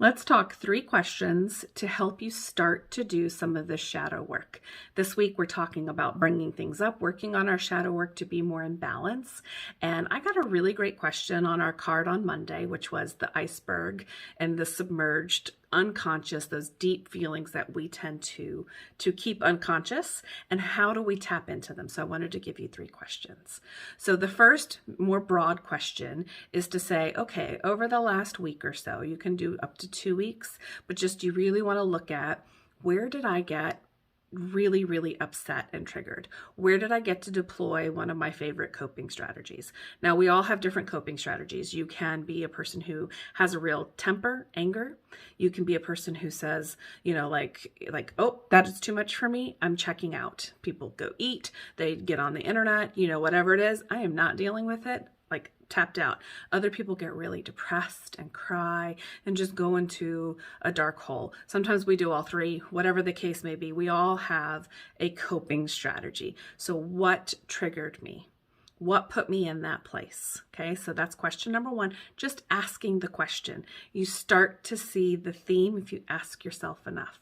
Let's talk 3 questions to help you start to do some of the shadow work. This week, we're talking about bringing things up, working on our shadow work to be more in balance. And I got a really great question on our card on Monday, which was the iceberg and the submerged unconscious, those deep feelings that we tend to keep unconscious, and how do we tap into them? So I wanted to give you 3 questions. So the first more broad question is to say, okay, over the last week or so, you can do up to 2 weeks, but just you really want to look at, where did I get really, really upset and triggered? Where did I get to deploy one of my favorite coping strategies? Now, we all have different coping strategies. You can be a person who has a real temper, anger. You can be a person who says, oh, that is too much for me. I'm checking out. People go eat, they get on the internet, whatever it is. I am not dealing with it. Like, tapped out. Other people get really depressed and cry and just go into a dark hole. Sometimes we do all 3, whatever the case may be. We all have a coping strategy. So what triggered me? What put me in that place? Okay, so that's question number 1. Just asking the question. You start to see the theme if you ask yourself enough.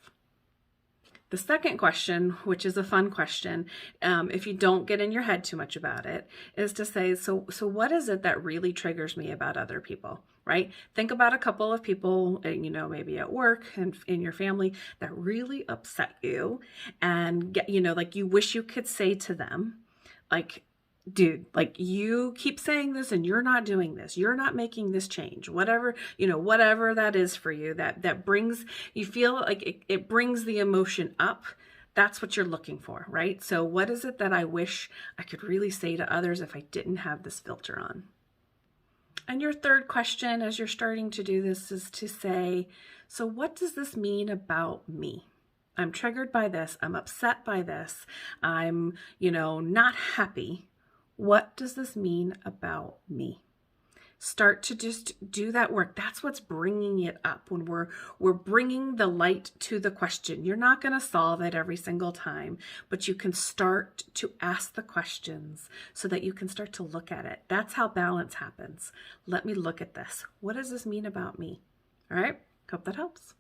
The second question, which is a fun question, if you don't get in your head too much about it, is to say, so what is it that really triggers me about other people, right? Think about a couple of people, maybe at work and in your family that really upset you, and get, like, you wish you could say to them, like, dude, like, you keep saying this and you're not doing this. You're not making this change. Whatever, whatever that is for you, that brings, you feel like it brings the emotion up. That's what you're looking for, right? So what is it that I wish I could really say to others if I didn't have this filter on? And your third question, as you're starting to do this, is to say, so what does this mean about me? I'm triggered by this. I'm upset by this. I'm, not happy. What does this mean about me? Start to just do that work. That's what's bringing it up when we're bringing the light to the question. You're not going to solve it every single time, but you can start to ask the questions so that you can start to look at it. That's how balance happens. Let me look at this. What does this mean about me? All right. Hope that helps.